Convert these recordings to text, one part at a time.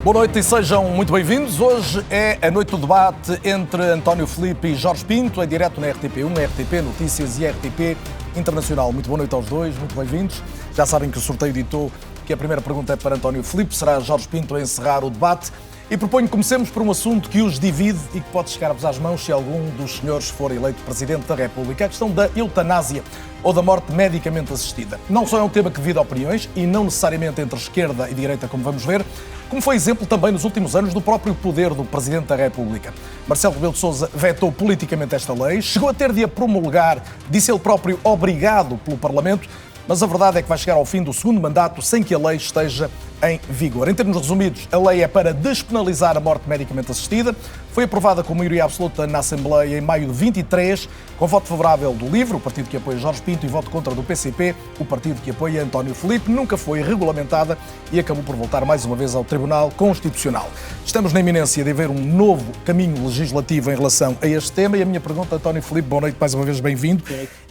Boa noite e sejam muito bem-vindos. Hoje é a noite do debate entre António Filipe e Jorge Pinto, em direto na RTP1, RTP Notícias e RTP Internacional. Muito boa noite aos dois, muito bem-vindos. Já sabem que o sorteio ditou que a primeira pergunta é para António Filipe, será Jorge Pinto a encerrar o debate. E proponho que comecemos por um assunto que os divide e que pode chegar-vos às mãos se algum dos senhores for eleito Presidente da República, a questão da eutanásia ou da morte medicamente assistida. Não só é um tema que divide opiniões, e não necessariamente entre esquerda e direita, como vamos ver, como foi exemplo também nos últimos anos do próprio poder do Presidente da República. Marcelo Rebelo de Sousa vetou politicamente esta lei, chegou a ter de a promulgar, disse ele próprio, obrigado pelo Parlamento, mas a verdade é que vai chegar ao fim do segundo mandato sem que a lei esteja em vigor. Em termos resumidos, a lei é para despenalizar a morte medicamente assistida. Foi aprovada com maioria absoluta na Assembleia em maio de 23, com voto favorável do LIVRE, o partido que apoia Jorge Pinto, e voto contra do PCP, o partido que apoia António Filipe. Nunca foi regulamentada e acabou por voltar mais uma vez ao Tribunal Constitucional. Estamos na iminência de haver um novo caminho legislativo em relação a este tema e a minha pergunta, António Filipe, boa noite, mais uma vez bem-vindo.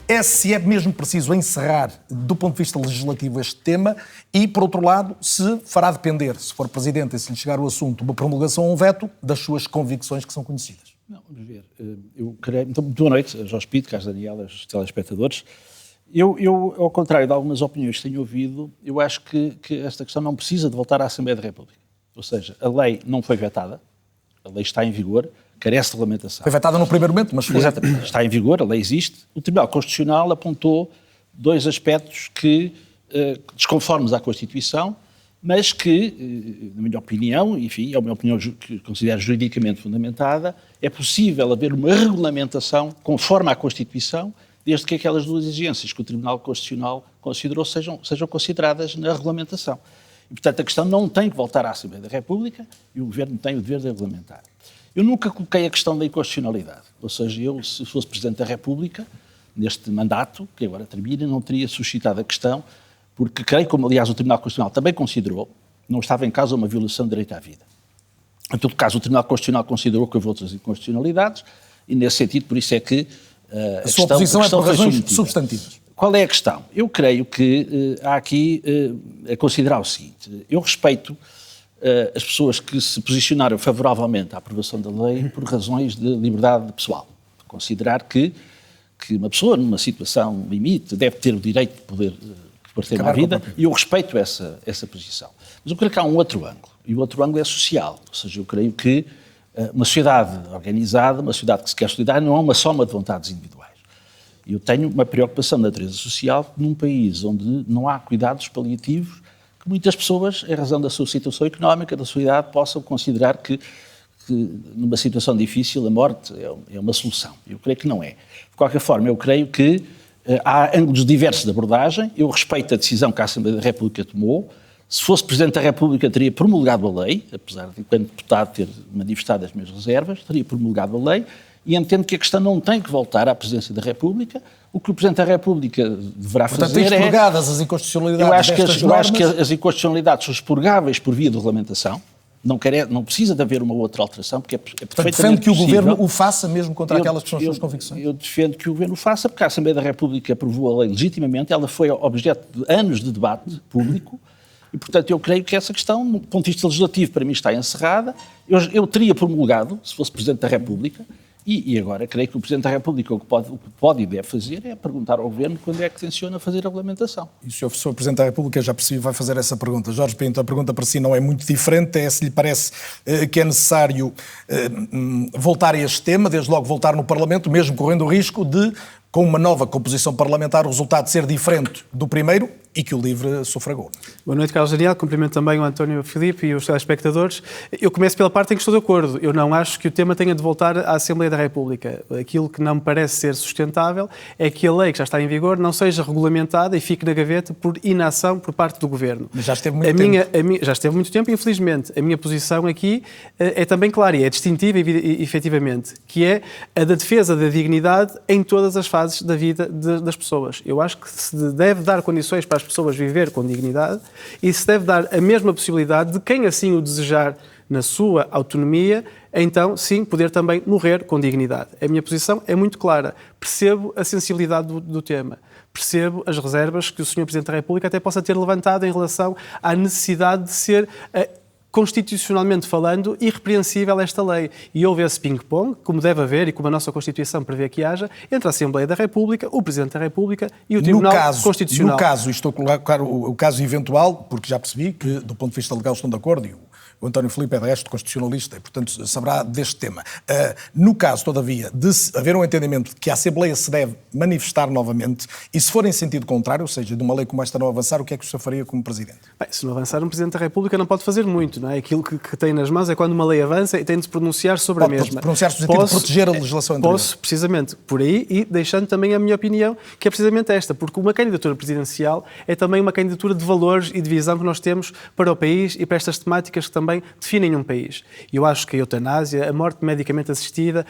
É se é mesmo preciso encerrar, do ponto de vista legislativo, este tema e, por outro lado, se fará depender, se for Presidente e se lhe chegar o assunto, uma promulgação ou um veto, das suas convicções que são conhecidas. Não, vamos ver. Eu creio... Então, boa noite, Jorge Pinto, Carlos Daniel, aos telespectadores. Eu, ao contrário de algumas opiniões que tenho ouvido, eu acho que esta questão não precisa de voltar à Assembleia da República. Ou seja, a lei não foi vetada, a lei está em vigor, carece de regulamentação. Foi vetada no primeiro momento, mas foi... Exatamente. Está em vigor, a lei existe. O Tribunal Constitucional apontou dois aspectos que, desconformes à Constituição, mas que, na minha opinião, enfim, é uma opinião que considero juridicamente fundamentada, é possível haver uma regulamentação conforme à Constituição, desde que aquelas duas exigências que o Tribunal Constitucional considerou sejam consideradas na regulamentação. E, portanto, a questão não tem que voltar à Assembleia da República e o Governo tem o dever de regulamentar. Eu nunca coloquei a questão da inconstitucionalidade, ou seja, eu, se fosse Presidente da República, neste mandato, que agora termina, não teria suscitado a questão, porque creio, como aliás o Tribunal Constitucional também considerou, não estava em causa uma violação do direito à vida. Em todo caso, o Tribunal Constitucional considerou que houve outras inconstitucionalidades, e nesse sentido, por isso é que a sua posição é por razões substantivas. Qual é a questão? Eu creio que há aqui a considerar o seguinte: eu respeito as pessoas que se posicionaram favoravelmente à aprovação da lei por razões de liberdade pessoal. Considerar que uma pessoa, numa situação limite, deve ter o direito de poder ter uma vida, e eu respeito essa posição. Mas eu creio que há um outro ângulo, e o outro ângulo é social. Ou seja, eu creio que uma sociedade organizada, uma sociedade que se quer solidar, não é uma soma de vontades individuais. Eu tenho uma preocupação de natureza social num país onde não há cuidados paliativos, que muitas pessoas, em razão da sua situação económica, da sua idade, possam considerar que numa situação difícil a morte é uma solução. Eu creio que não é. De qualquer forma, eu creio que há ângulos diversos de abordagem. Eu respeito a decisão que a Assembleia da República tomou. Se fosse Presidente da República, teria promulgado a lei, apesar de, enquanto deputado, ter manifestado as minhas reservas, teria promulgado a lei, e entendo que a questão não tem que voltar à Presidência da República. O que o Presidente da República deverá fazer é... expurgadas as inconstitucionalidades eu acho que as inconstitucionalidades são expurgáveis por via de regulamentação. Não precisa de haver uma outra alteração, porque é perfeitamente defende que o possível. Governo o faça mesmo contra aquelas que são as suas convicções? Eu defendo que o Governo o faça, porque a Assembleia da República aprovou a lei legitimamente, ela foi objeto de anos de debate público, e, portanto, eu creio que essa questão, do ponto de vista legislativo, para mim está encerrada. Eu teria promulgado, se fosse Presidente da República, e agora creio que o Presidente da República o que pode e deve fazer é perguntar ao Governo quando é que tenciona fazer a regulamentação. E o Sr. Presidente da República, já percebi, vai fazer essa pergunta. Jorge Pinto, a pergunta para si não é muito diferente, é se lhe parece que é necessário voltar a este tema, desde logo voltar no Parlamento, mesmo correndo o risco de, com uma nova composição parlamentar, o resultado ser diferente do primeiro e que o LIVRE sufragou. Boa noite, Carlos Daniel. Cumprimento também o António Filipe e os telespectadores. Eu começo pela parte em que estou de acordo. Eu não acho que o tema tenha de voltar à Assembleia da República. Aquilo que não me parece ser sustentável é que a lei que já está em vigor não seja regulamentada e fique na gaveta por inação por parte do Governo. Mas já esteve muito tempo. Já esteve muito tempo, infelizmente. A minha posição aqui é também clara e é distintiva, efetivamente, que é a da defesa da dignidade em todas as fases da vida das pessoas. Eu acho que se deve dar condições para as pessoas viver com dignidade e se deve dar a mesma possibilidade de quem assim o desejar na sua autonomia, então sim poder também morrer com dignidade. A minha posição é muito clara. Percebo a sensibilidade do tema. Percebo as reservas que o Sr. Presidente da República até possa ter levantado em relação à necessidade de ser constitucionalmente falando, irrepreensível esta lei. E houve esse ping-pong, como deve haver e como a nossa Constituição prevê que haja, entre a Assembleia da República, o Presidente da República e o Tribunal Constitucional. No caso, estou a colocar o caso eventual, porque já percebi que, do ponto de vista legal, estão de acordo e o António Filipe é de resto constitucionalista e, portanto, saberá deste tema. No caso, todavia, de haver um entendimento de que a Assembleia se deve manifestar novamente e se for em sentido contrário, ou seja, de uma lei como esta não avançar, o que é que o senhor faria como Presidente? Bem, se não avançar, um Presidente da República não pode fazer muito, não é? Aquilo que tem nas mãos é quando uma lei avança e tem de se pronunciar sobre a mesma. Pronunciar-se no sentido de proteger a legislação anterior. Posso, precisamente, por aí, e deixando também a minha opinião, que é precisamente esta, porque uma candidatura presidencial é também uma candidatura de valores e de visão que nós temos para o país e para estas temáticas que também definem um país. Eu acho que a eutanásia, a morte medicamente assistida,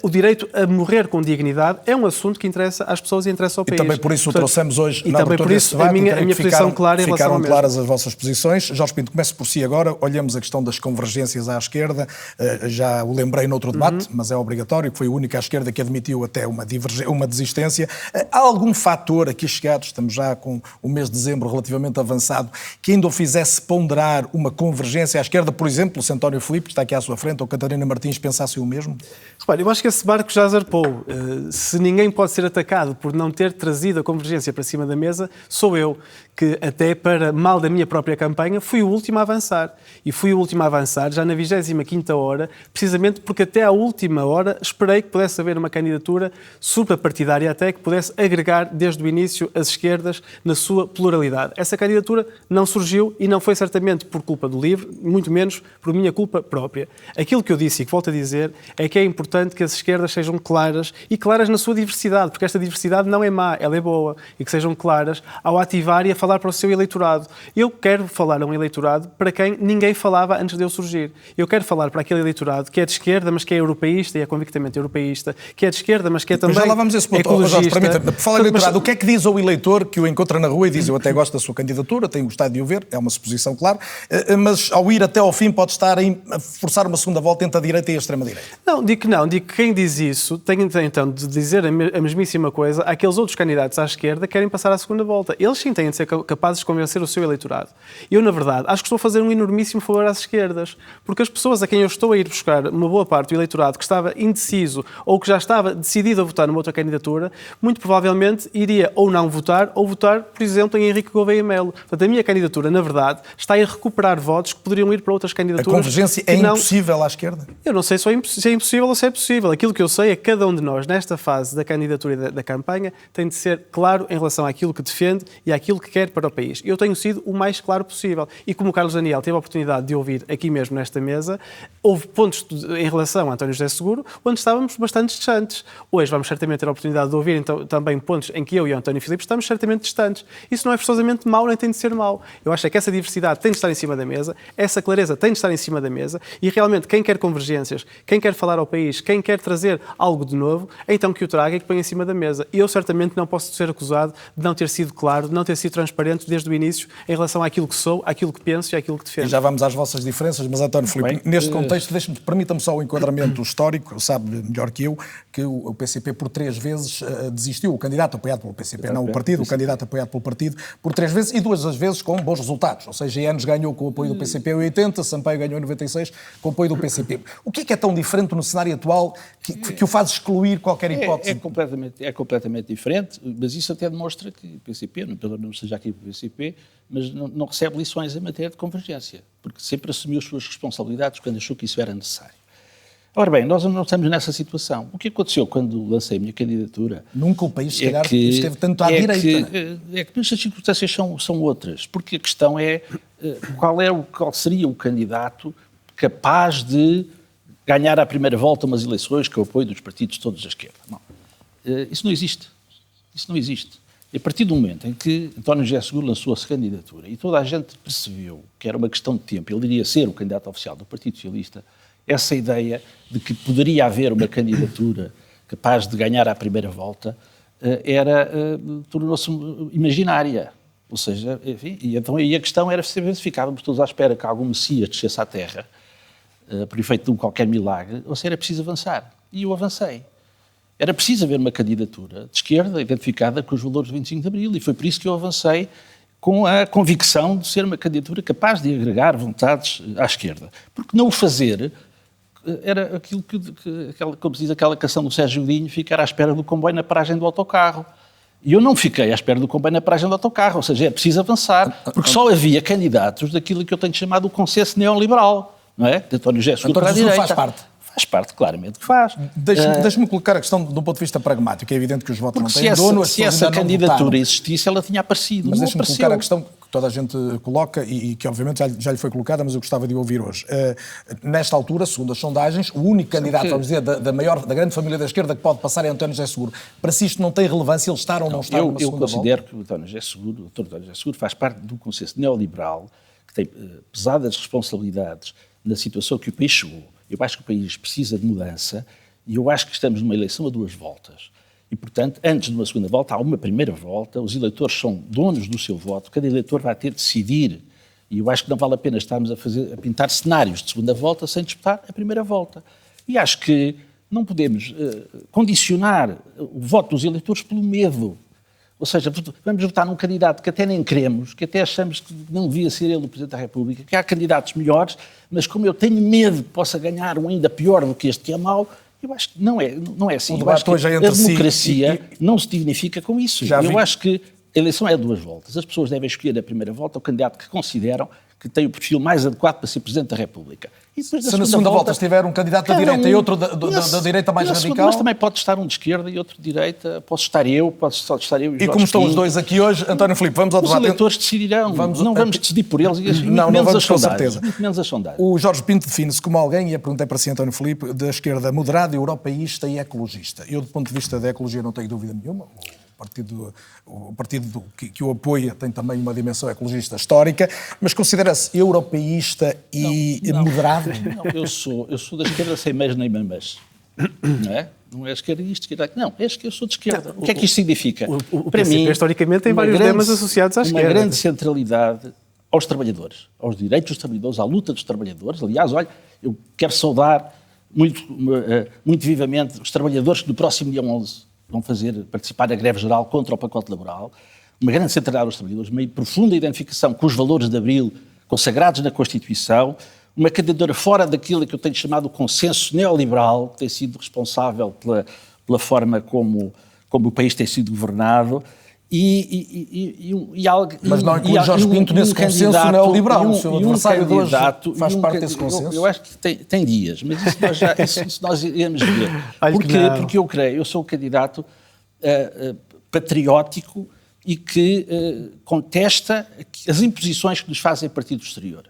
o direito a morrer com dignidade é um assunto que interessa às pessoas e interessa ao país. E também por isso o trouxemos hoje na abertura desse debate. E também por isso a minha posição clara em relação ao mesmo. Ficaram claras as vossas posições. Jorge Pinto, comece por si agora. Olhamos a questão das convergências à esquerda. Já o lembrei noutro debate, mas é obrigatório, que foi o único à esquerda que admitiu até uma desistência. Há algum fator aqui chegados, estamos já com o mês de dezembro relativamente avançado, que ainda o fizesse ponderar uma convergência à esquerda, por exemplo, se António Filipe, que está aqui à sua frente, ou Catarina Martins pensassem o mesmo? Repare, eu acho que esse barco já zarpou. Se ninguém pode ser atacado por não ter trazido a convergência para cima da mesa, sou eu, que até para mal da minha própria campanha, fui o último a avançar. E fui o último a avançar já na 25ª hora, precisamente porque até à última hora esperei que pudesse haver uma candidatura suprapartidária até que pudesse agregar desde o início as esquerdas na sua pluralidade. Essa candidatura não surgiu e não foi certamente por culpa do LIVRE, muito menos por minha culpa própria. Aquilo que eu disse e que volto a dizer é que é importante que as esquerdas sejam claras e claras na sua diversidade, porque esta diversidade não é má, ela é boa, e que sejam claras ao ativar e a falar para o seu eleitorado. Eu quero falar a um eleitorado para quem ninguém falava antes de eu surgir. Eu quero falar para aquele eleitorado que é de esquerda, mas que é europeísta e é convictamente europeísta, que é de esquerda, mas que é também já lá vamos a esse ponto. ecologista. Por falar em eleitorado, o que é que diz ao eleitor que o encontra na rua e diz: eu até gosto da sua candidatura, tenho gostado de o ver, é uma suposição, claro, mas ao ir até ao fim pode estar a forçar uma segunda volta entre a direita e a extrema-direita? Não, digo que quem diz isso tem então de dizer a mesmíssima coisa àqueles outros candidatos à esquerda que querem passar à segunda volta. Eles sim têm de ser capazes de convencer o seu eleitorado. Eu, na verdade, acho que estou a fazer um enormíssimo favor às esquerdas, porque as pessoas a quem eu estou a ir buscar uma boa parte do eleitorado que estava indeciso ou que já estava decidido a votar numa outra candidatura, muito provavelmente iria ou não votar, ou votar, por exemplo, em Henrique Gouveia Melo. Portanto, a minha candidatura, na verdade, está a recuperar votos que poderiam ir para outras candidaturas. A convergência é impossível à esquerda? Eu não sei se é impossível ou se é possível. Aquilo que eu sei é que cada um de nós, nesta fase da candidatura e da campanha, tem de ser claro em relação àquilo que defende e àquilo que quer para o país. Eu tenho sido o mais claro possível. E como o Carlos Daniel teve a oportunidade de ouvir aqui mesmo nesta mesa, houve pontos em relação a António José Seguro onde estávamos bastante distantes. Hoje vamos certamente ter a oportunidade de ouvir então, também pontos em que eu e o António Filipe estamos certamente distantes. Isso não é forçosamente mau, nem tem de ser mau. Eu acho que essa diversidade tem de estar em cima da mesa, essa clareza tem de estar em cima da mesa e realmente quem quer convergências, quem quer falar ao país, quem quer trazer algo de novo, então que o traga e que ponha em cima da mesa. Eu certamente não posso ser acusado de não ter sido claro, de não ter sido transparente desde o início em relação àquilo que sou, àquilo que penso e àquilo que defendo. E já vamos às vossas diferenças, mas António Filipe, neste contexto, permita-me só o enquadramento histórico, sabe melhor que eu, que o PCP por 3 vezes desistiu, o candidato apoiado pelo PCP, não o partido, o candidato apoiado pelo partido, por 3 vezes e 2 das vezes com bons resultados. Ou seja, Eanes ganhou com o apoio do PCP em 80, Sampaio ganhou em 96 com o apoio do PCP. O que é tão diferente no cenário atual que o faz excluir qualquer hipótese? É completamente diferente, mas isso até demonstra que o PCP, não seja aqui o PCP, mas não recebe lições em matéria de convergência, porque sempre assumiu as suas responsabilidades quando achou que isso era necessário. Ora bem, nós não estamos nessa situação. O que aconteceu quando lancei a minha candidatura... Nunca o país, se calhar, esteve tanto à direita. As circunstâncias são outras, porque a questão é qual seria o candidato capaz de ganhar à primeira volta umas eleições com o apoio dos partidos todos da esquerda. Não. Isso não existe. Isso não existe. E a partir do momento em que António José Seguro lançou a sua candidatura e toda a gente percebeu que era uma questão de tempo, ele iria ser o candidato oficial do Partido Socialista, essa ideia de que poderia haver uma candidatura capaz de ganhar à primeira volta tornou-se imaginária. Ou seja, enfim, e a questão era se ficávamos todos à espera que algum Messias descesse à Terra por efeito de um qualquer milagre, ou se era preciso avançar. E eu avancei. Era preciso haver uma candidatura de esquerda identificada com os valores do 25 de Abril e foi por isso que eu avancei com a convicção de ser uma candidatura capaz de agregar vontades à esquerda. Porque não o fazer era aquilo como se diz aquela canção do Sérgio Godinho, ficar à espera do comboio na paragem do autocarro. E eu não fiquei à espera do comboio na paragem do autocarro, ou seja, é preciso avançar, porque só havia candidatos daquilo que eu tenho chamado o consenso neoliberal, não é? De António José Seguro para a direita. Faz parte. Faz parte, claramente que faz. Deixe-me colocar a questão do ponto de vista pragmático. É evidente que os votos não têm dono. Se essa candidatura existisse, ela tinha aparecido. Mas deixe-me colocar a questão que toda a gente coloca e que obviamente já lhe foi colocada, mas eu gostava de ouvir hoje. Nesta altura, segundo as sondagens, o único candidato, vamos dizer, da grande família da esquerda que pode passar é António José Seguro. Para si isto não tem relevância, ele estar ou não estar numa segunda volta? Eu considero que o Dr. António José Seguro faz parte do consenso neoliberal que tem pesadas responsabilidades na situação que o país chegou. Eu acho que o país precisa de mudança e eu acho que estamos numa eleição a 2 voltas. E, portanto, antes de uma segunda volta, há uma primeira volta, os eleitores são donos do seu voto, cada eleitor vai ter de decidir. E eu acho que não vale a pena estarmos a pintar cenários de segunda volta sem disputar a primeira volta. E acho que não podemos condicionar o voto dos eleitores pelo medo. Ou seja, vamos votar num candidato que até nem queremos, que até achamos que não devia ser ele o Presidente da República, que há candidatos melhores, mas como eu tenho medo que possa ganhar um ainda pior do que este que é mau, eu acho que não é assim. Eu acho que a democracia não se dignifica com isso. Eu acho que a eleição é 2 voltas. As pessoas devem escolher a primeira volta o candidato que consideram que tem o perfil mais adequado para ser Presidente da República. E depois, se na segunda volta estiver um candidato da direita e outro da direita mais radical... Mas também pode estar um de esquerda e outro de direita. Posso estar eu e como estão os dois aqui hoje, António Filipe, vamos ao debate. Os eleitores decidirão. Não vamos decidir por eles. Não vamos, com certeza. Menos as sondagens. O Jorge Pinto define-se como alguém, e a pergunta é para si, António Filipe, da esquerda moderada, europeísta e ecologista. Eu, do ponto de vista da ecologia, não tenho dúvida nenhuma. O partido que o apoia tem também uma dimensão ecologista histórica, mas considera-se europeísta e moderado? Não, eu sou da esquerda sem meios nem mambas. Não é? Não é esquerdista, não, é que eu sou de esquerda. O que é que isto significa? Para mim, historicamente, tem vários temas associados à esquerda. Uma grande centralidade aos trabalhadores, aos direitos dos trabalhadores, à luta dos trabalhadores. Aliás, olha, eu quero saudar muito vivamente os trabalhadores que no próximo dia 11 vão participar da greve geral contra o pacote laboral, uma grande centralidade dos trabalhadores, uma profunda identificação com os valores de Abril consagrados na Constituição, uma candidatura fora daquilo que eu tenho chamado o consenso neoliberal, que tem sido responsável pela forma como o país tem sido governado, mas não inclui Jorge Pinto nesse consenso neoliberal. O seu adversário de hoje faz parte desse consenso? Eu acho que tem dias, mas isso nós iremos ver. Porque eu sou um candidato patriótico e que contesta as imposições que nos fazem a partir do exterior.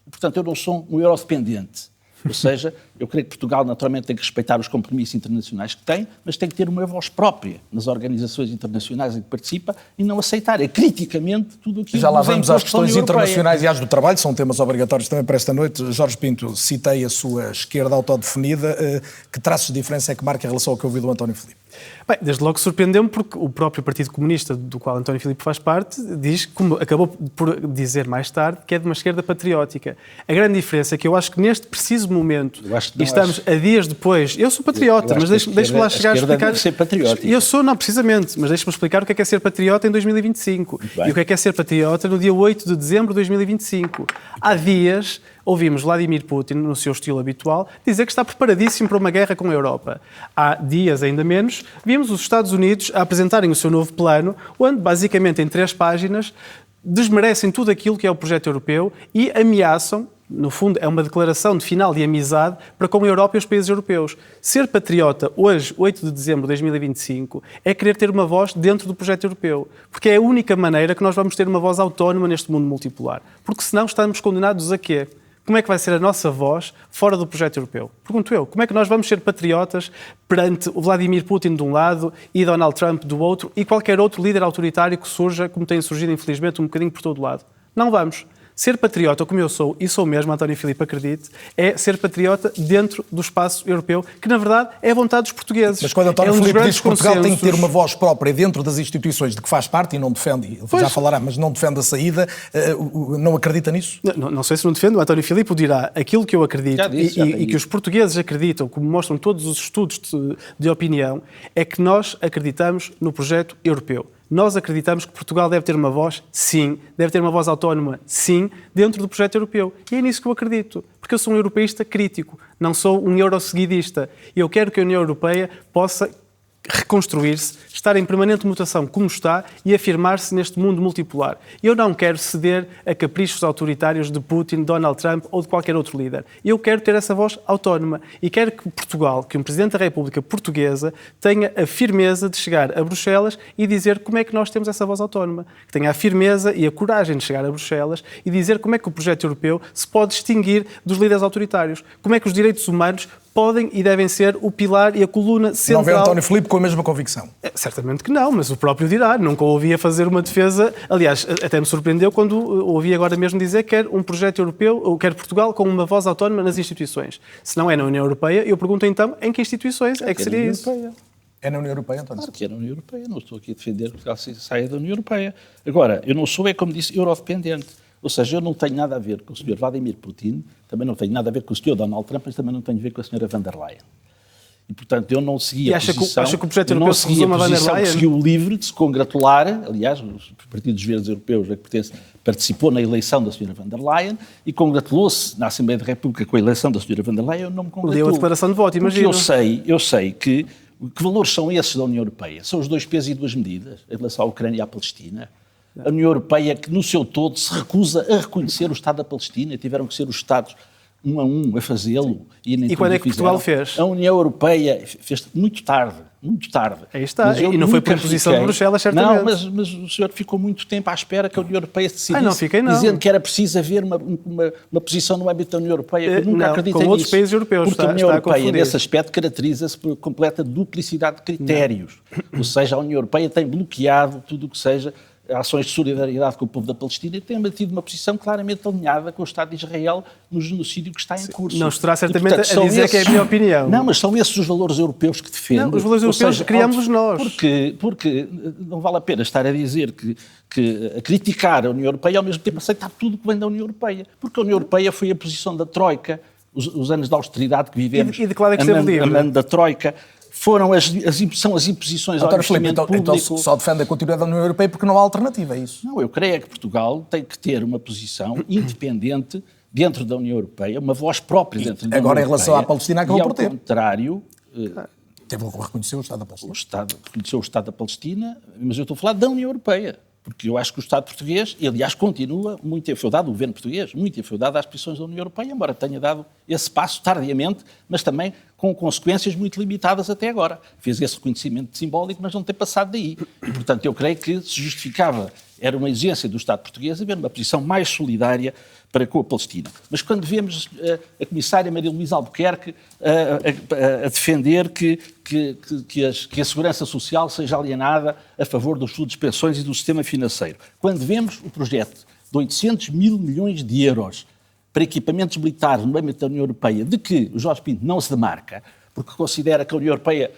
Portanto, eu não sou um eurodependente. Ou seja, eu creio que Portugal naturalmente tem que respeitar os compromissos internacionais que tem, mas tem que ter uma voz própria nas organizações internacionais em que participa e não aceitar criticamente tudo aquilo que já lá vamos às questões internacionais e às do trabalho, são temas obrigatórios também para esta noite. Jorge Pinto, citei a sua esquerda autodefinida. Que traços de diferença é que marca em relação ao que ouviu do António Filipe? Bem, desde logo surpreendeu-me porque o próprio Partido Comunista, do qual António Filipe faz parte, diz, como acabou por dizer mais tarde, que é de uma esquerda patriótica. A grande diferença é que eu acho que neste preciso momento, e estamos a dias depois, eu sou patriota, mas deixe-me lá chegar a explicar... Deve ser patriótica. Eu sou, não, precisamente, mas deixe-me explicar o que é ser patriota em 2025 e o que é ser patriota no dia 8 de dezembro de 2025. Há dias... Ouvimos Vladimir Putin, no seu estilo habitual, dizer que está preparadíssimo para uma guerra com a Europa. Há dias, ainda menos, vimos os Estados Unidos a apresentarem o seu novo plano, onde, basicamente, em 3 páginas, desmerecem tudo aquilo que é o projeto europeu e ameaçam, no fundo, é uma declaração de final de amizade para com a Europa e os países europeus. Ser patriota, hoje, 8 de dezembro de 2025, é querer ter uma voz dentro do projeto europeu. Porque é a única maneira que nós vamos ter uma voz autónoma neste mundo multipolar. Porque senão estamos condenados a quê? Como é que vai ser a nossa voz fora do projeto europeu? Pergunto eu, como é que nós vamos ser patriotas perante o Vladimir Putin de um lado e Donald Trump do outro e qualquer outro líder autoritário que surja, como tem surgido infelizmente um bocadinho por todo lado? Não vamos. Ser patriota, como eu sou, e sou mesmo, António Filipe, acredite, é ser patriota dentro do espaço europeu, que na verdade é a vontade dos portugueses. Mas quando António Filipe diz que Portugal tem que ter uma voz própria dentro das instituições de que faz parte e não defende, já falará, mas não defende a saída, não acredita nisso? Não sei se não defende, o António Filipe dirá aquilo que eu acredito e que os portugueses acreditam, como mostram todos os estudos de opinião, é que nós acreditamos no projeto europeu. Nós acreditamos que Portugal deve ter uma voz, sim, deve ter uma voz autónoma, sim, dentro do projeto europeu. E é nisso que eu acredito, porque eu sou um europeísta crítico, não sou um eurosseguidista. E eu quero que a União Europeia possa reconstruir-se, estar em permanente mutação como está e afirmar-se neste mundo multipolar. Eu não quero ceder a caprichos autoritários de Putin, Donald Trump ou de qualquer outro líder. Eu quero ter essa voz autónoma e quero que Portugal, que um Presidente da República Portuguesa tenha a firmeza de chegar a Bruxelas e dizer como é que nós temos essa voz autónoma. Que tenha a firmeza e a coragem de chegar a Bruxelas e dizer como é que o projeto europeu se pode distinguir dos líderes autoritários. Como é que os direitos humanos podem e devem ser o pilar e a coluna central. Não vê António Filipe com a mesma convicção? Certamente que não, mas o próprio dirá. Nunca o ouvi a fazer uma defesa. Aliás, até me surpreendeu quando ouvi agora mesmo dizer que quer um projeto europeu, ou quer Portugal com uma voz autónoma nas instituições. Se não é na União Europeia, eu pergunto então em que instituições é que seria isso? É na União Europeia, António? Claro que é na União Europeia. Não estou aqui a defender que Portugal saia da União Europeia. Agora, eu não sou, como disse, eurodependente. Ou seja, eu não tenho nada a ver com o Sr. Vladimir Putin, também não tenho nada a ver com o Sr. Donald Trump, mas também não tenho a ver com a Sra. Van der Leyen. E, portanto, eu não segui a posição... Acha que o projeto europeu se resume a Van der Leyen? Seguiu livre de se congratular, aliás, o Partido dos Verdes Europeus a que pertence participou na eleição da Sra. Van der Leyen e congratulou-se na Assembleia da República com a eleição da Sra. Van der Leyen, eu não me congratulo. Leu a declaração de voto, imagino. Eu sei que valores são esses da União Europeia? São os 2 pesos e 2 medidas em relação à Ucrânia e à Palestina? A União Europeia, que no seu todo se recusa a reconhecer o Estado da Palestina, tiveram que ser os Estados um a um a fazê-lo. E quando é que Portugal fez? A União Europeia fez muito tarde. Aí está, e não foi por imposição de Bruxelas, certamente. Não, mas o senhor ficou muito tempo à espera que a União Europeia se decidisse, não fiquei, não. Dizendo que era preciso haver uma posição no âmbito da União Europeia. Eu nunca acreditei nisso. Com outros países europeus, porque a União Europeia, nesse aspecto, caracteriza-se por completa duplicidade de critérios. Ou seja, a União Europeia tem bloqueado tudo o que seja ações de solidariedade com o povo da Palestina e tem mantido uma posição claramente alinhada com o Estado de Israel no genocídio que está em curso. Não estará certamente a dizer que é a minha opinião. Não, mas são esses os valores europeus que defendo. Não, os valores europeus criamos nós. Porque não vale a pena estar a dizer a criticar a União Europeia e ao mesmo tempo aceitar tudo o que vem da União Europeia. Porque a União Europeia foi a posição da Troika, os anos de austeridade que vivemos, e declara que esteve livre. A mão da Troika. São as imposições ao investimento público. Então só defende a continuidade da União Europeia porque não há alternativa, é isso? Não, eu creio que Portugal tem que ter uma posição independente dentro da União Europeia, uma voz própria dentro da União Europeia. Agora, em relação à Palestina, acabou por ter. Ao contrário... Teve que reconhecer o Estado da Palestina. O Estado reconheceu o Estado da Palestina, mas eu estou a falar da União Europeia. Porque eu acho que o Estado português, e aliás continua muito enfeudado, o governo português, muito enfeudado às posições da União Europeia, embora tenha dado esse passo tardiamente, mas também com consequências muito limitadas até agora. Fez esse reconhecimento simbólico, mas não tem passado daí. E, portanto, eu creio que se justificava, era uma exigência do Estado português, haver uma posição mais solidária para com a Palestina. Mas quando vemos a comissária Maria Luísa Albuquerque a defender que a segurança social seja alienada a favor dos fundos de pensões e do sistema financeiro, quando vemos o projeto de 800 mil milhões de euros para equipamentos militares no âmbito da União Europeia, de que o Jorge Pinto não se demarca, porque considera que a União Europeia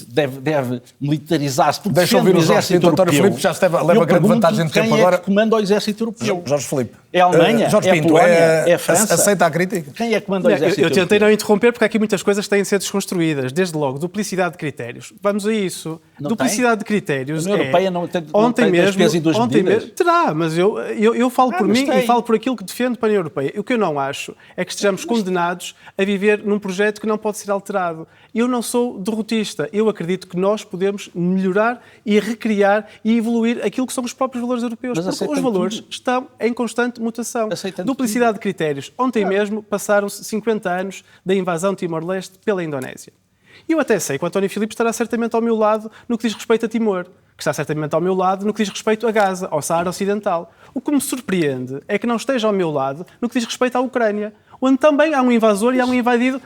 deve militarizar-se porque defende o exército europeu. António Filipe já leva grande vantagem de tempo agora. Quem é que comanda o exército europeu? Jorge Filipe. É a Alemanha? Jorge Pinto, é a Polónia? É a França? Aceita a crítica? Quem é que comanda o exército europeu? Eu tentei não interromper porque há aqui muitas coisas que têm de ser desconstruídas. Desde logo, duplicidade de critérios. Vamos a isso. Não duplicidade tem? de critérios. A União Europeia não tem ontem mesmo, pesos e duas medidas? Terá, mas eu falo por mim e falo por aquilo que defendo para a União Europeia. O que eu não acho é que estejamos condenados a viver num projeto que não pode ser alterado. Eu não sou derrotista. Eu acredito que nós podemos melhorar e recriar e evoluir aquilo que são os próprios valores europeus. Porque os valores estão em constante mutação. Duplicidade de critérios. Ontem mesmo passaram-se 50 anos da invasão de Timor-Leste pela Indonésia. E eu até sei que o António Filipe estará certamente ao meu lado no que diz respeito a Timor, que está certamente ao meu lado no que diz respeito a Gaza, ao Saara Ocidental. O que me surpreende é que não esteja ao meu lado no que diz respeito à Ucrânia, onde também há um invasor e há um invadido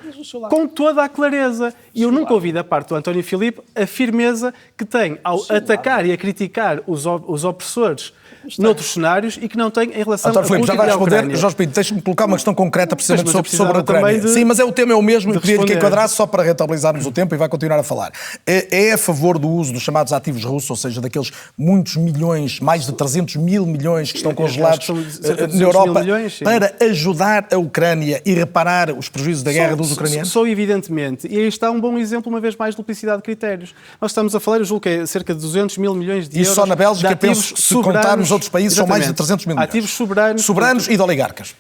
com toda a clareza. E eu nunca ouvi da parte do António Filipe a firmeza que tem ao atacar e a criticar os opressores noutros cenários e que não tem em relação a Putin Filipe, já vai e à responder. Ucrânia. Jorge Pinto, deixa-me colocar uma questão concreta precisamente sobre a Ucrânia. De, sim, mas o tema é o mesmo e pedir-lhe que enquadrasse só para rentabilizarmos o tempo e vai continuar a falar. É a favor do uso dos chamados ativos russos, ou seja, daqueles muitos milhões, mais de 300 mil milhões que estão congelados na Europa, para ajudar a Ucrânia Ucrânia e reparar os prejuízos da guerra dos ucranianos? Só evidentemente. E aí está um bom exemplo, uma vez mais, de duplicidade de critérios. Nós estamos a falar, eu julgo que é cerca de 200 mil milhões de euros. E só na Bélgica, penso, se contar nos outros países, são mais de 300 mil milhões. Ativos soberanos e de oligarcas.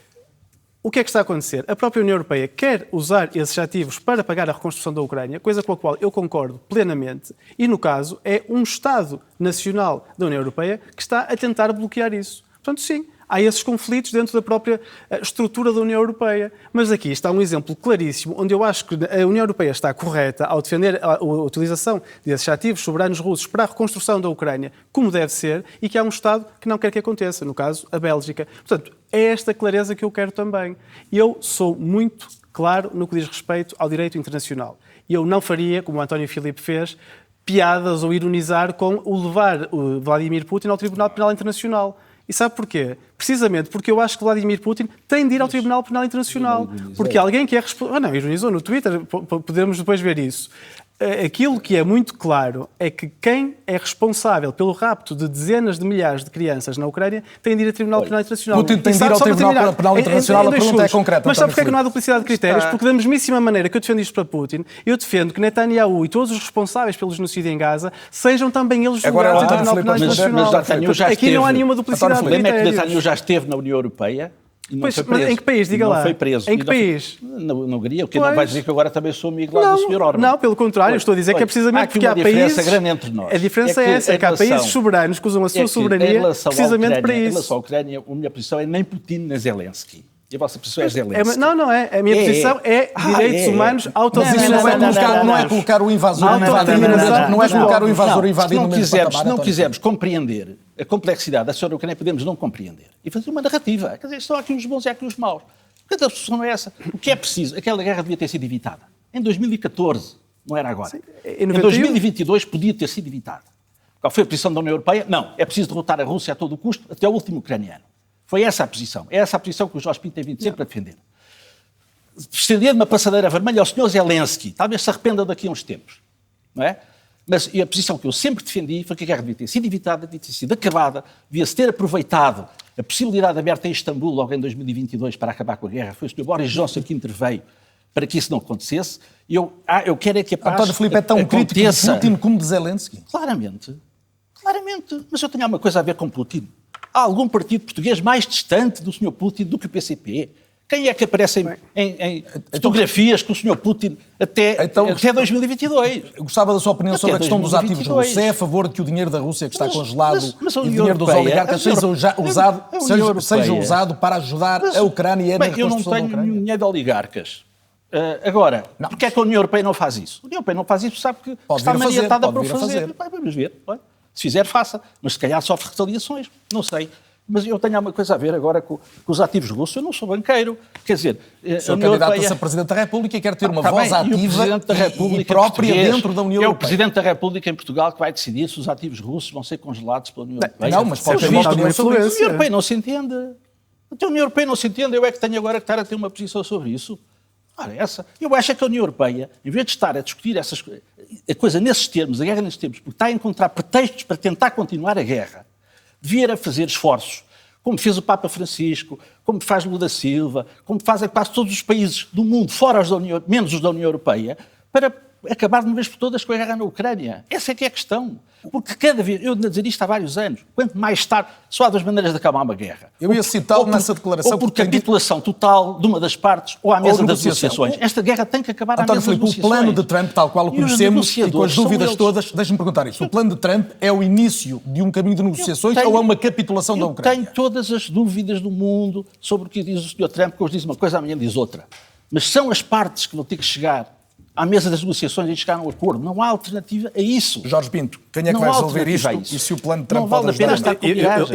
O que é que está a acontecer? A própria União Europeia quer usar esses ativos para pagar a reconstrução da Ucrânia, coisa com a qual eu concordo plenamente, e, no caso, é um Estado nacional da União Europeia que está a tentar bloquear isso. Portanto, sim, há esses conflitos dentro da própria estrutura da União Europeia. Mas aqui está um exemplo claríssimo, onde eu acho que a União Europeia está correta ao defender a utilização desses ativos soberanos russos para a reconstrução da Ucrânia, como deve ser, e que há um Estado que não quer que aconteça, no caso, a Bélgica. Portanto, é esta clareza que eu quero também. Eu sou muito claro no que diz respeito ao direito internacional. E eu não faria, como o António Filipe fez, piadas ou ironizar com o levar o Vladimir Putin ao Tribunal Penal Internacional. E sabe porquê? Precisamente porque eu acho que Vladimir Putin tem de ir ao Tribunal Penal Internacional. Porque alguém que é responsável... não, ironizou no Twitter, podemos depois ver isso. Aquilo que é muito claro é que quem é responsável pelo rapto de dezenas de milhares de crianças na Ucrânia tem de ir ao Tribunal Penal Internacional. Putin tem de ir ao Tribunal Penal Internacional, a pergunta é concreta. Mas sabe porque é que não há duplicidade de critérios? Porque da mesmíssima maneira que eu defendo isto para Putin, eu defendo que Netanyahu e todos os responsáveis pelo genocídio em Gaza sejam também eles julgados no Tribunal Penal Internacional. Aqui não há nenhuma duplicidade de critérios. O problema é que Netanyahu já esteve na União Europeia e não foi preso. Em que país? Diga lá. Não foi preso. Em que país? Na Hungria, o que não vai dizer que agora também sou amigo lá do Sr. Orban. Não, pelo contrário, estou a dizer que é precisamente porque há países... Há diferença grande entre nós. A diferença é essa, que há países soberanos que usam a sua soberania precisamente para isso. Em relação à Ucrânia, a minha posição é nem Putin nem Zelensky. E a vossa posição é Zelensky. Não é. A minha posição é direitos humanos, autodeterminação. Não é colocar o invasor não é colocar o invasor invadindo o mesmo patamar. Se não quisermos compreender a complexidade da história ucraniana, podemos não compreender. E fazer uma narrativa. Quer dizer, estão aqui os bons e aqui os maus. Portanto, a solução não é essa. O que é preciso? Aquela guerra devia ter sido evitada. Em 2014, não era agora. Sim, em 2022 podia ter sido evitada. Qual foi a posição da União Europeia? Não, é preciso derrotar a Rússia a todo o custo, até o último ucraniano. Foi essa a posição. É essa a posição que o Jorge Pinto tem vindo sempre a defender. Estender uma passadeira vermelha ao Sr. Zelensky, talvez se arrependa daqui a uns tempos. Não é? Mas a posição que eu sempre defendi foi que a guerra devia ter sido evitada, devia ter sido acabada, devia-se ter aproveitado a possibilidade aberta em Istambul logo em 2022 para acabar com a guerra. Foi o Sr. Boris Johnson que interveio para que isso não acontecesse. Eu quero é que a paz António Filipe é tão crítico de Putin como de Zelensky? Claramente. Mas eu tenho alguma coisa a ver com Putin. Há algum partido português mais distante do Sr. Putin do que o PCP? Quem é que aparece em fotografias com o Sr. Putin até 2022? Eu gostava da sua opinião sobre a questão dos ativos russos. É a favor de que o dinheiro da Rússia que está congelado e o dinheiro dos oligarcas seja usado para ajudar a Ucrânia na reconstrução da Ucrânia? Eu não tenho dinheiro de oligarcas. Agora, porque é que a União Europeia não faz isso? A União Europeia não faz isso, sabe que está maniatada para o fazer. Vamos ver. Se fizer, faça. Mas se calhar sofre retaliações. Não sei. Mas eu tenho alguma coisa a ver agora com os ativos russos. Eu não sou banqueiro. Quer dizer... O senhor candidato-se a Presidente da República e quer ter uma voz ativa e própria dentro da União Europeia. É o Presidente da República em Portugal que vai decidir se os ativos russos vão ser congelados pela União Europeia. Não, mas pode ter uma opinião sobre isso. A União Europeia não se entende. A União Europeia não se entende. Eu é que tenho agora que estar a ter uma posição sobre isso. Ora, eu acho que a União Europeia, em vez de estar a discutir a coisa nesses termos, a guerra nesses termos, porque está a encontrar pretextos para tentar continuar a guerra, devia fazer esforços, como fez o Papa Francisco, como faz Lula da Silva, como fazem quase todos os países do mundo, menos os da União Europeia, para acabar de uma vez por todas com a guerra na Ucrânia. Essa é que é a questão. Porque cada vez, eu ando a dizer isto há vários anos, quanto mais tarde, só há duas maneiras de acabar uma guerra. Eu ia citá-lo nessa declaração. Ou por capitulação total de uma das partes, ou à mesa das negociações. Esta guerra tem que acabar à mesa das negociações. O plano de Trump, tal qual o conhecemos, e com as dúvidas todas, deixe-me perguntar isto. O plano de Trump é o início de um caminho de negociações ou é uma capitulação da Ucrânia? Eu tenho todas as dúvidas do mundo sobre o que diz o Sr. Trump, que hoje diz uma coisa, amanhã diz outra. Mas são as partes que vão ter que chegar à mesa das negociações e chegar a um acordo. Não há alternativa a isso. Jorge Pinto, quem é que vai resolver isto e se o plano de Trump pode ajudar?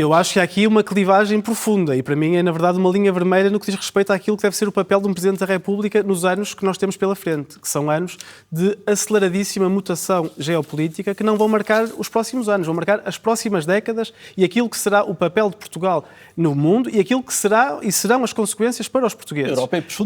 Eu acho que há aqui uma clivagem profunda e para mim é, na verdade, uma linha vermelha no que diz respeito àquilo que deve ser o papel de um Presidente da República nos anos que nós temos pela frente, que são anos de aceleradíssima mutação geopolítica que não vão marcar os próximos anos, vão marcar as próximas décadas e aquilo que será o papel de Portugal no mundo e aquilo que serão as consequências para os portugueses.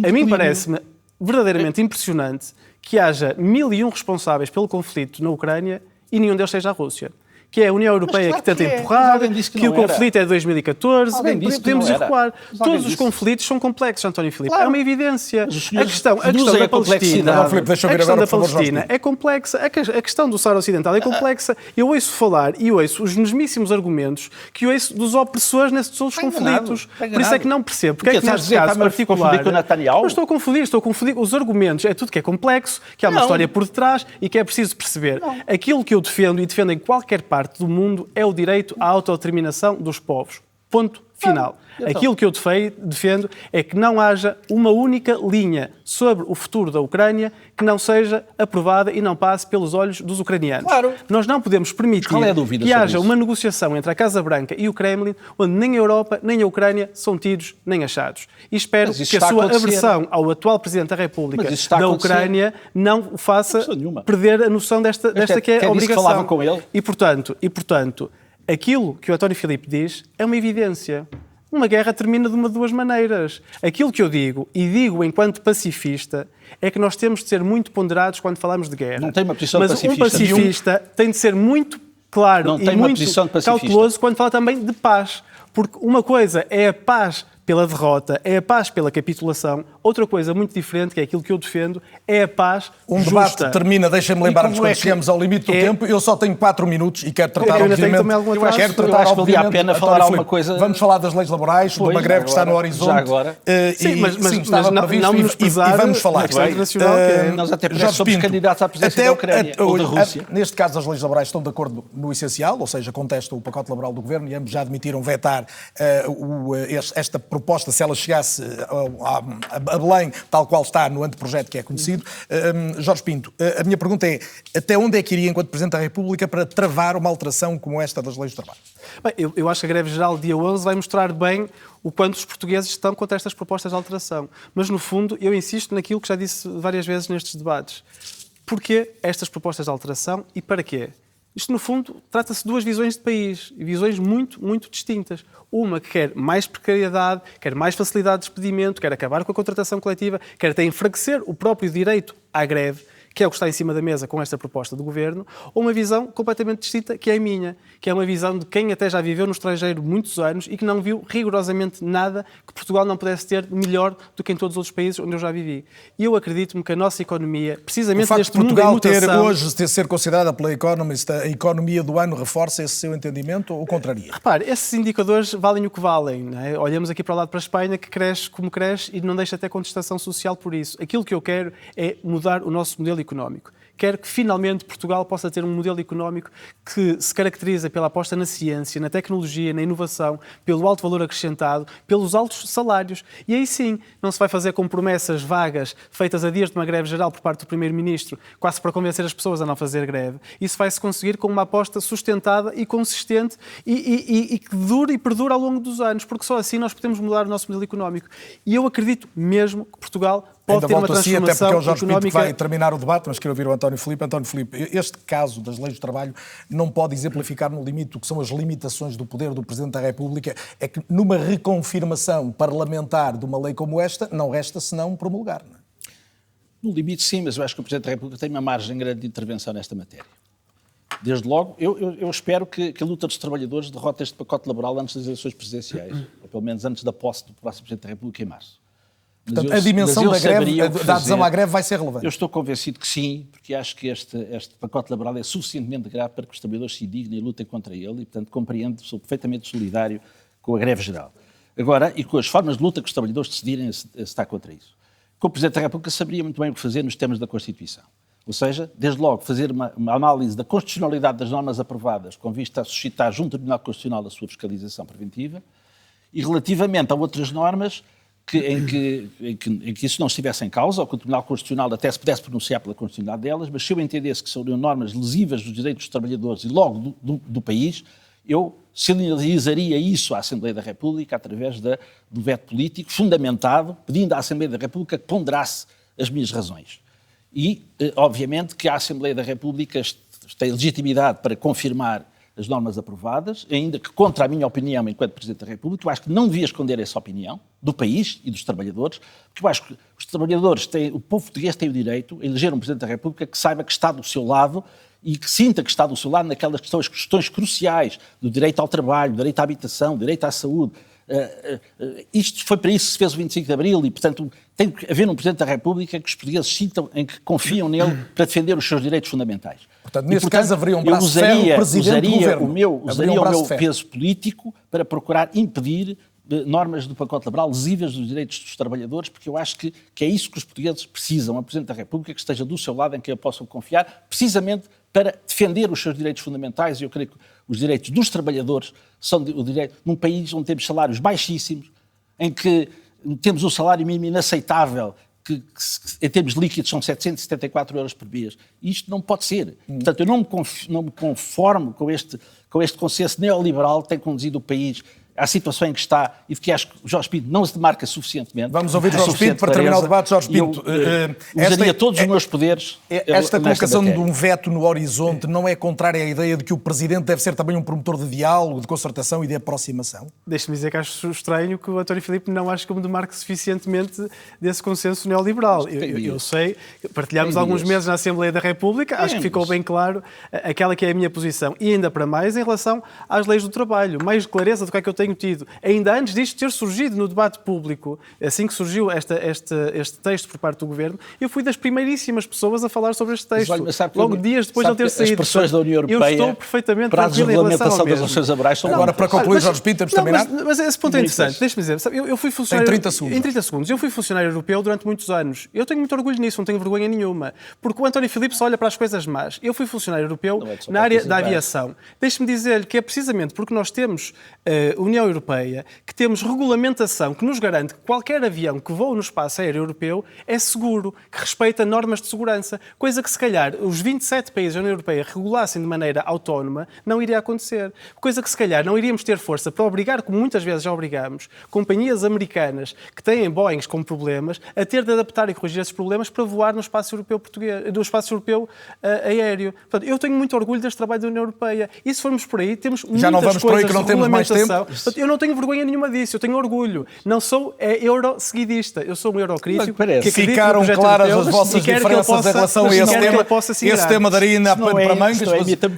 A mim parece-me verdadeiramente impressionante que haja 1001 responsáveis pelo conflito na Ucrânia e nenhum deles seja a Rússia. que é a União Europeia que tenta empurrar, que o conflito é de 2014, podemos ir recuar. Todos os conflitos são complexos, António Filipe. É uma evidência. A questão da Palestina é complexa. A questão do Saara Ocidental é complexa. Eu ouço falar e ouço os mesmíssimos argumentos que ouço dos opressores nesses outros conflitos. Por isso é que não percebo. Porque é que neste caso particular... Não estou a confundir os argumentos. É tudo que é complexo, que há uma história por detrás e que é preciso perceber. Aquilo que eu defendo, e defendo em qualquer parte do mundo, é o direito à autodeterminação dos povos. Ponto final. Aquilo que eu defendo é que não haja uma única linha sobre o futuro da Ucrânia que não seja aprovada e não passe pelos olhos dos ucranianos. Claro. Nós não podemos permitir que haja uma negociação entre a Casa Branca e o Kremlin onde nem a Europa nem a Ucrânia são tidos nem achados. E espero que a sua aversão ao atual Presidente da República da Ucrânia não o faça perder a noção desta que é a obrigação. Falava com ele. E, portanto, aquilo que o António Filipe diz é uma evidência. Uma guerra termina de uma de duas maneiras. Aquilo que eu digo, e digo enquanto pacifista, é que nós temos de ser muito ponderados quando falamos de guerra. Não tem uma posição pacifista. Mas um pacifista tem de ser muito claro e muito cauteloso quando fala também de paz. Porque uma coisa é a paz pela derrota, é a paz pela capitulação. Outra coisa muito diferente, que é aquilo que eu defendo, é a paz justa. Debate termina, deixem-me lembrar-nos quando chegamos ao limite do tempo. Eu só tenho 4 minutos e quero tratar, obviamente... Eu acho que valia a pena falar alguma coisa... Vamos falar das leis laborais, de uma greve que está no horizonte. Já agora. Mas não menosprezar e vamos falar. A questão internacional, nós até somos candidatos à presidência da Ucrânia ou da Rússia. Neste caso, as leis laborais estão de acordo no essencial, ou seja, contestam o pacote laboral do Governo e ambos já admitiram vetar esta proposta, se ela chegasse a Belém, tal qual está no anteprojeto que é conhecido. Jorge Pinto, a minha pergunta é, até onde é que iria, enquanto Presidente da República, para travar uma alteração como esta das leis do trabalho? Bem, eu acho que a greve geral, dia 11, vai mostrar bem o quanto os portugueses estão contra estas propostas de alteração. Mas, no fundo, eu insisto naquilo que já disse várias vezes nestes debates. Porquê estas propostas de alteração e para quê? Isto, no fundo, trata-se de duas visões de país, visões muito, muito distintas. Uma que quer mais precariedade, quer mais facilidade de despedimento, quer acabar com a contratação coletiva, quer até enfraquecer o próprio direito à greve, que é o que está em cima da mesa com esta proposta do Governo, ou uma visão completamente distinta, que é a minha, que é uma visão de quem até já viveu no estrangeiro muitos anos e que não viu rigorosamente nada que Portugal não pudesse ter melhor do que em todos os outros países onde eu já vivi. E eu acredito-me que a nossa economia, precisamente neste mundo da mutação... hoje ser considerada pela Economist a economia do ano, reforça esse seu entendimento ou contraria? Repare, esses indicadores valem o que valem. Não é? Olhamos aqui para o lado para a Espanha, que cresce como cresce e não deixa até contestação social por isso. Aquilo que eu quero é mudar o nosso modelo económico. Quero que, finalmente, Portugal possa ter um modelo económico que se caracteriza pela aposta na ciência, na tecnologia, na inovação, pelo alto valor acrescentado, pelos altos salários. E aí sim, não se vai fazer com promessas vagas feitas a dias de uma greve geral por parte do Primeiro-Ministro, quase para convencer as pessoas a não fazer greve. Isso vai-se conseguir com uma aposta sustentada e consistente e que dure e perdura ao longo dos anos, porque só assim nós podemos mudar o nosso modelo económico. E eu acredito mesmo que Portugal pode ter uma transformação até porque é o Jorge económica... Pinto que vai terminar o debate, mas quero ouvir o António Filipe. António Filipe, este caso das leis do trabalho não pode exemplificar no limite o que são as limitações do poder do Presidente da República. É que numa reconfirmação parlamentar de uma lei como esta, não resta senão promulgar. Não é? No limite, sim, mas eu acho que o Presidente da República tem uma margem grande de intervenção nesta matéria. Desde logo, eu espero que a luta dos trabalhadores derrote este pacote laboral antes das eleições presidenciais, ou pelo menos antes da posse do próximo Presidente da República em março. Portanto, a dimensão da greve, da adesão à greve vai ser relevante. Eu estou convencido que sim, porque acho que este pacote laboral é suficientemente grave para que os trabalhadores se indignem e lutem contra ele e, portanto, compreendo, sou perfeitamente solidário com a greve geral. Agora, e com as formas de luta que os trabalhadores decidirem se está contra isso. Com o Presidente da República saberia muito bem o que fazer nos termos da Constituição. Ou seja, desde logo, fazer uma análise da constitucionalidade das normas aprovadas com vista a suscitar junto ao Tribunal Constitucional a sua fiscalização preventiva e relativamente a outras normas em que isso não estivesse em causa, ou que o Tribunal Constitucional até se pudesse pronunciar pela constitucionalidade delas, mas se eu entendesse que seriam normas lesivas dos direitos dos trabalhadores e logo do país, eu sinalizaria isso à Assembleia da República através do veto político fundamentado, pedindo à Assembleia da República que ponderasse as minhas razões. E, obviamente, que a Assembleia da República tem legitimidade para confirmar as normas aprovadas, ainda que contra a minha opinião enquanto Presidente da República. Eu acho que não devia esconder essa opinião do país e dos trabalhadores, porque eu acho que os trabalhadores o povo português tem o direito a eleger um Presidente da República que saiba que está do seu lado e que sinta que está do seu lado naquelas questões cruciais do direito ao trabalho, do direito à habitação, do direito à saúde. Isto foi para isso que se fez o 25 de Abril e, portanto, tem que haver um Presidente da República que os portugueses sintam, em que confiam nele para defender os seus direitos fundamentais. Portanto, neste caso haveria um braço de ferro, o Presidente do Governo. Usaria o meu peso político para procurar impedir normas do pacote laboral lesivas dos direitos dos trabalhadores, porque eu acho que é isso que os portugueses precisam, um Presidente da República que esteja do seu lado, em quem eu possam confiar, precisamente para defender os seus direitos fundamentais, e eu creio que os direitos dos trabalhadores são o direito num país onde temos salários baixíssimos, em que temos um salário mínimo inaceitável, que em termos líquidos são 774 euros por mês. Isto não pode ser. Portanto, eu não me conformo com este consenso neoliberal que tem conduzido o país à situação em que está e de que acho que o Jorge Pinto não se demarca suficientemente. Vamos ouvir Jorge Pinto para terminar o debate. Jorge Pinto, usaria todos os meus poderes. Esta colocação de um veto no horizonte não é contrária à ideia de que o Presidente deve ser também um promotor de diálogo, de concertação e de aproximação? Deixe-me dizer que acho estranho que o António Filipe não acho que me demarque suficientemente desse consenso neoliberal. Eu sei, partilhámos alguns meses na Assembleia da República, acho que ficou bem claro aquela que é a minha posição. E ainda para mais em relação às leis do trabalho. Mais clareza do que é que eu tenho tido. Ainda antes disto ter surgido no debate público, assim que surgiu este texto por parte do Governo, eu fui das primeiríssimas pessoas a falar sobre este texto. Logo dias depois de ele ter saído. As pressões da União Europeia eu estou perfeitamente para a desregulamentação das relações laborais são... Agora, para concluir, Jorge Pinto, temos de terminar. Mas esse ponto é interessante. Deixa-me dizer, eu fui funcionário... Tem 30 segundos. Em 30 segundos. Eu fui funcionário europeu durante muitos anos. Eu tenho muito orgulho nisso, não tenho vergonha nenhuma. Porque o António Filipe só olha para as coisas más. Eu fui funcionário europeu na área da aviação. Deixe-me dizer-lhe que é precisamente porque nós temos a União Europeia, que temos regulamentação que nos garante que qualquer avião que voe no espaço aéreo europeu é seguro, que respeita normas de segurança, coisa que se calhar os 27 países da União Europeia regulassem de maneira autónoma, não iria acontecer. Coisa que se calhar não iríamos ter força para obrigar, como muitas vezes já obrigamos, companhias americanas que têm Boeings com problemas, a ter de adaptar e corrigir esses problemas para voar no espaço europeu aéreo. Portanto, eu tenho muito orgulho deste trabalho da União Europeia. E se formos por aí, temos já não vamos muitas por aí coisas que não de temos mais tempo. Portanto, eu não tenho vergonha nenhuma disso, eu tenho orgulho. Não sou euro-seguidista, eu sou um eurocrítico. Ficaram claras as vossas diferenças em relação a esse tema. Esse tema daria ainda pano para mangas,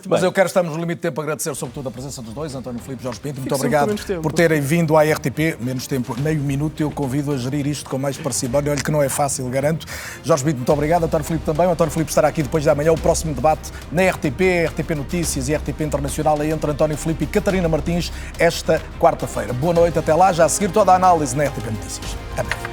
mas eu quero estar no limite de tempo a agradecer sobretudo a presença dos dois, António Filipe e Jorge Pinto. Muito obrigado por terem vindo à RTP. Menos tempo, meio minuto. Eu convido a gerir isto com mais parcimónia. Olha que não é fácil, garanto. Jorge Pinto, muito obrigado. António Filipe também. O António Filipe estará aqui depois de amanhã. O próximo debate na RTP, RTP Notícias e RTP Internacional é entre António Filipe e Catarina Martins esta quarta-feira. Boa noite, até lá. Já a seguir toda a análise na RTP Notícias. Até breve.